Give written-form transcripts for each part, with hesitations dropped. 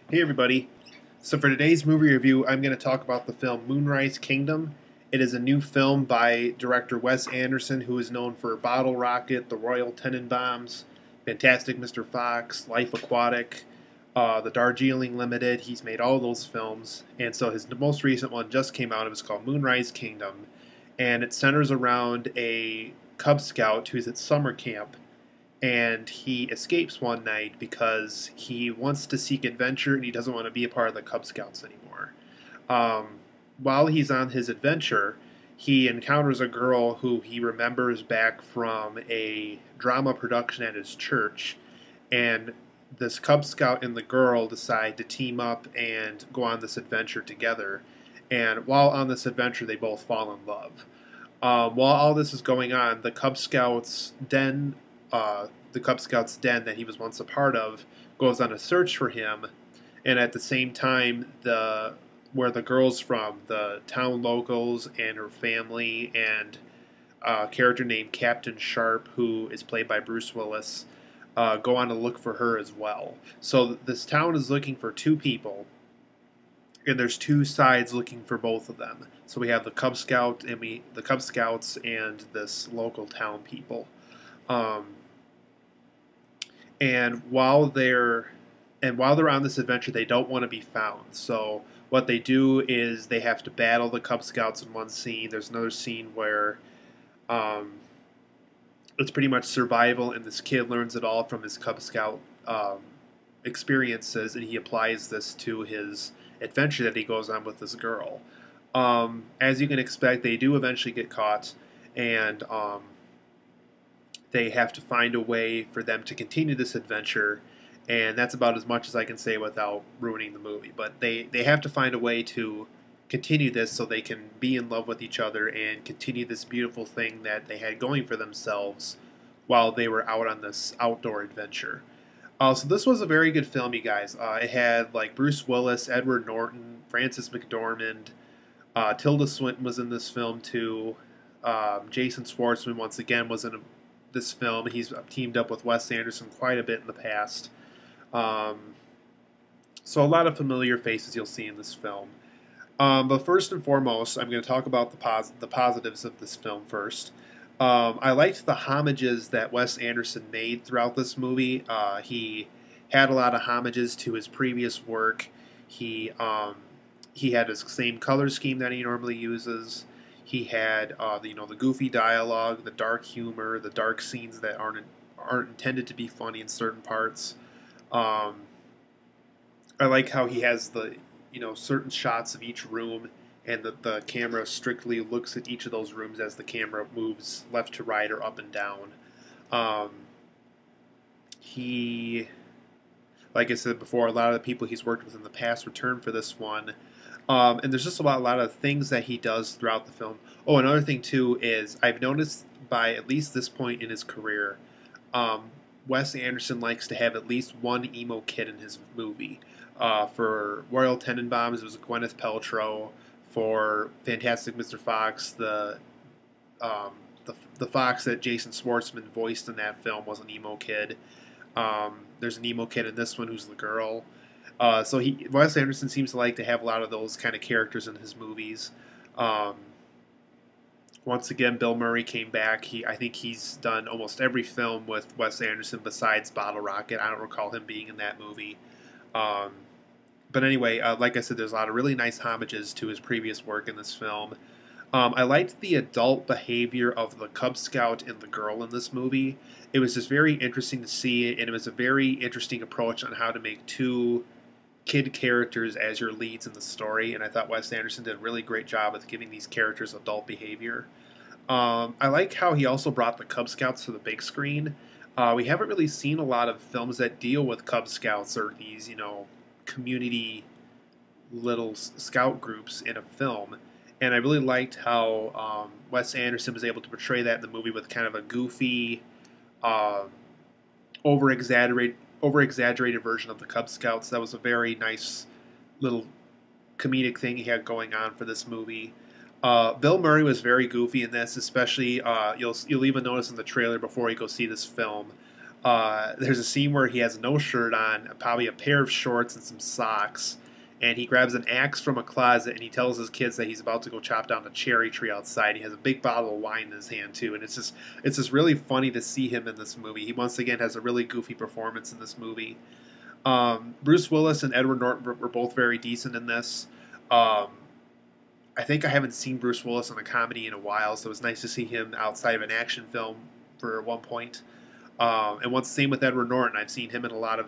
Hey everybody. So for today's movie review, I'm going to talk about the film Moonrise Kingdom. It is a new film by director Wes Anderson, who is known for Bottle Rocket, The Royal Tenenbaums, Fantastic Mr. Fox, Life Aquatic, The Darjeeling Limited. He's made all those films, and so his most recent one just came out. It was called Moonrise Kingdom, and it centers around a Cub Scout who's at summer camp, and he escapes one night because he wants to seek adventure and he doesn't want to be a part of the Cub Scouts anymore. Um, while he's on his adventure, he encounters a girl who he remembers back from a drama production at his church, and this Cub Scout and the girl decide to team up and go on this adventure together. And while on this adventure, they both fall in love. While all this is going on, the Cub Scouts den that he was once a part of, goes on a search for him, and at the same time, the where the girl's from, the town locals and her family, and a character named Captain Sharp, who is played by Bruce Willis, go on to look for her as well. So this town is looking for two people, and there's two sides looking for both of them. So we have the Cub Scouts and this local town people. Um, and while they're on this adventure, they don't want to be found. So what they do is they have to battle the Cub Scouts in one scene. There's another scene where um, it's pretty much survival, and this kid learns it all from his Cub Scout experiences, and he applies this to his adventure that he goes on with this girl. As you can expect, they do eventually get caught, and they have to find a way for them to continue this adventure, and that's about as much as I can say without ruining the movie. But they have to find a way to continue this so they can be in love with each other and continue this beautiful thing that they had going for themselves while they were out on this outdoor adventure. So this was a very good film, you guys. It had like Bruce Willis, Edward Norton, Frances McDormand, Tilda Swinton was in this film too. Jason Schwartzman once again was in this film. He's teamed up with Wes Anderson quite a bit in the past. Um, so a lot of familiar faces you'll see in this film. But first and foremost, I'm going to talk about the positives of this film first. I liked the homages that Wes Anderson made throughout this movie. He had a lot of homages to his previous work. He had his same color scheme that he normally uses. He had the goofy dialogue, the dark humor, the dark scenes that aren't intended to be funny in certain parts. Um, I like how he has the certain shots of each room, and the camera strictly looks at each of those rooms as the camera moves left to right or up and down. Um, he, like I said before, a lot of the people he's worked with in the past returned for this one. And there's just a lot of things that he does throughout the film. Oh, another thing too is I've noticed by at least this point in his career, um, Wes Anderson likes to have at least one emo kid in his movie. For Royal Tenenbaums, it was Gwyneth Paltrow. For Fantastic Mr. Fox, um, the fox that Jason Schwartzman voiced in that film was an emo kid. There's an emo kid in this one who's the girl. So Wes Anderson seems to like to have a lot of those kind of characters in his movies. Um, Once again, Bill Murray came back. I think he's done almost every film with Wes Anderson besides Bottle Rocket. I don't recall him being in that movie. Um, but anyway, like I said, there's a lot of really nice homages to his previous work in this film. I liked the adult behavior of the Cub Scout and the girl in this movie. It was just very interesting to see, and it was a very interesting approach on how to make two kid characters as your leads in the story, and I thought Wes Anderson did a really great job with giving these characters adult behavior. I like how he also brought the Cub Scouts to the big screen. We haven't really seen a lot of films that deal with Cub Scouts or these, community little scout groups in a film. And I really liked how Wes Anderson was able to portray that in the movie with kind of a goofy, uh, over exaggerated version of the Cub Scouts. That was a very nice little comedic thing he had going on for this movie. Bill Murray was very goofy in this, especially you'll even notice in the trailer before you go see this film. There's a scene where he has no shirt on, probably a pair of shorts and some socks, and he grabs an axe from a closet and he tells his kids that he's about to go chop down a cherry tree outside. He has a big bottle of wine in his hand too, and it's just really funny to see him in this movie. He once again has a really goofy performance in this movie. Bruce Willis and Edward Norton were both very decent in this. Um, I think I haven't seen Bruce Willis in a comedy in a while, so it was nice to see him outside of an action film for one point. And once same with Edward Norton, I've seen him in a lot of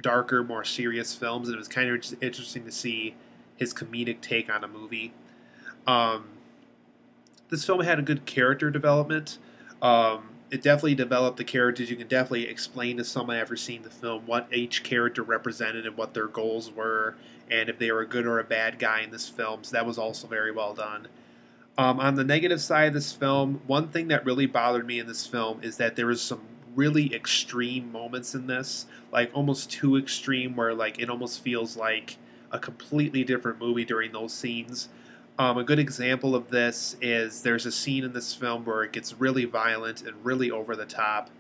darker, more serious films, and it was kind of interesting to see his comedic take on a movie. Um, this film had a good character development. It definitely developed the characters. You can definitely explain to someone after seeing the film what each character represented and what their goals were, and if they were a good or a bad guy in this film. So that was also very well done. On the negative side of this film, one thing that really bothered me in this film is that there was some really extreme moments in this, like almost too extreme, where like it almost feels like a completely different movie during those scenes. A good example of this is there's a scene in this film where it gets really violent and really over the top.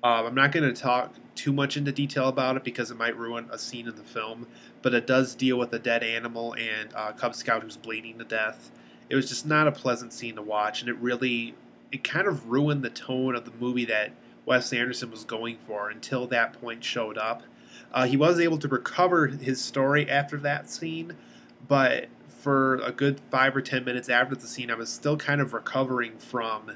I'm not going to talk too much into detail about it because it might ruin a scene in the film, but it does deal with a dead animal and a Cub Scout who's bleeding to death. It was just not a pleasant scene to watch, and it kind of ruined the tone of the movie that Wes Anderson was going for until that point showed up. He was able to recover his story after that scene, but for a good 5 or 10 minutes after the scene, I was still kind of recovering from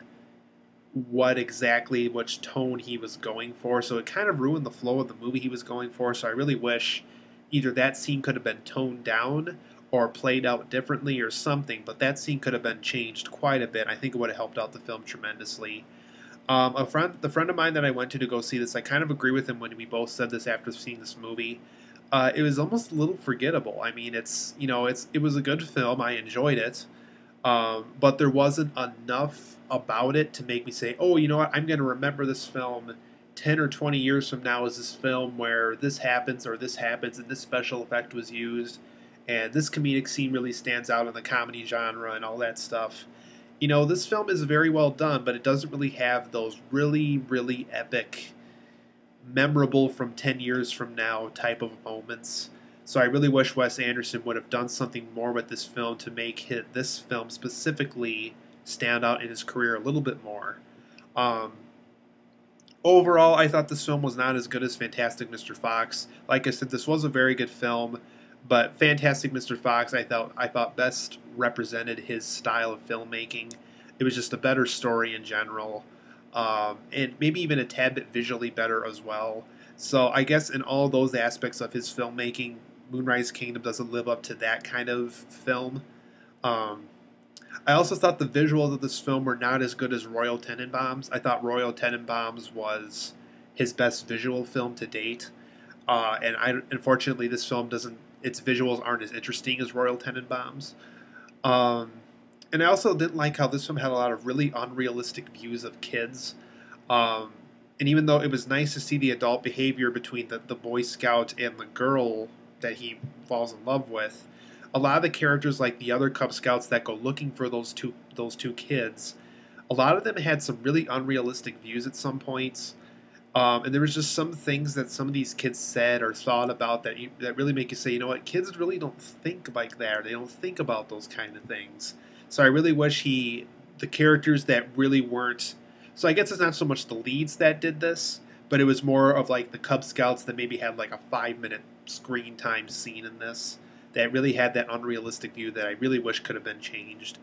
which tone he was going for. So it kind of ruined the flow of the movie he was going for. So I really wish either that scene could have been toned down or played out differently or something, but that scene could have been changed quite a bit. I think it would have helped out the film tremendously. The friend of mine that I went to go see this, I kind of agree with him when we both said this after seeing this movie. It was almost a little forgettable. I mean, it was a good film. I enjoyed it, but there wasn't enough about it to make me say, oh, you know what, I'm going to remember this film 10 or 20 years from now as this film where this happens or this happens and this special effect was used and this comedic scene really stands out in the comedy genre and all that stuff. This film is very well done, but it doesn't really have those really, really epic, memorable from 10 years from now type of moments. So I really wish Wes Anderson would have done something more with this film to make this film specifically stand out in his career a little bit more. Um, Overall, I thought this film was not as good as Fantastic Mr. Fox. Like I said, this was a very good film, but Fantastic Mr. Fox, I thought best represented his style of filmmaking. It was just a better story in general, and maybe even a tad bit visually better as well. So I guess in all those aspects of his filmmaking, Moonrise Kingdom doesn't live up to that kind of film. Um, I also thought the visuals of this film were not as good as Royal Tenenbaums. I thought Royal Tenenbaums was his best visual film to date, unfortunately this film doesn't. Its visuals aren't as interesting as Royal Tenenbaums. Um, and I also didn't like how this film had a lot of really unrealistic views of kids. Um, and even though it was nice to see the adult behavior between the Boy Scout and the girl that he falls in love with, a lot of the characters, like the other Cub Scouts that go looking for those two kids, a lot of them had some really unrealistic views at some points. And there was just some things that some of these kids said or thought about that really make you say, you know what, kids really don't think like that. Or they don't think about those kind of things. So I really wish the characters that really weren't. So I guess it's not so much the leads that did this, but it was more of like the Cub Scouts that maybe had like a 5-minute screen time scene in this that really had that unrealistic view that I really wish could have been changed.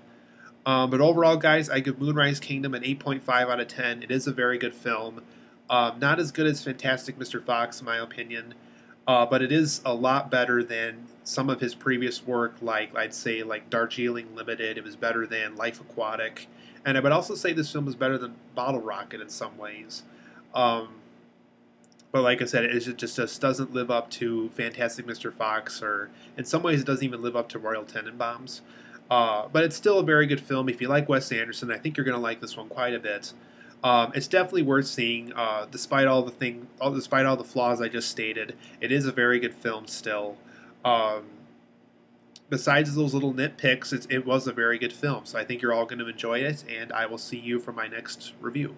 But overall, guys, I give Moonrise Kingdom an 8.5 out of 10. It is a very good film. Not as good as Fantastic Mr. Fox, in my opinion, but it is a lot better than some of his previous work, like I'd say like Darjeeling Limited. It was better than Life Aquatic, and I would also say this film is better than Bottle Rocket in some ways. Um, but like I said, it just doesn't live up to Fantastic Mr. Fox, or in some ways it doesn't even live up to Royal Tenenbaums. But it's still a very good film. If you like Wes Anderson, I think you're going to like this one quite a bit. It's definitely worth seeing, despite despite all the flaws I just stated. It is a very good film still. Um, Besides those little nitpicks, it was a very good film. So I think you're all going to enjoy it, and I will see you for my next review.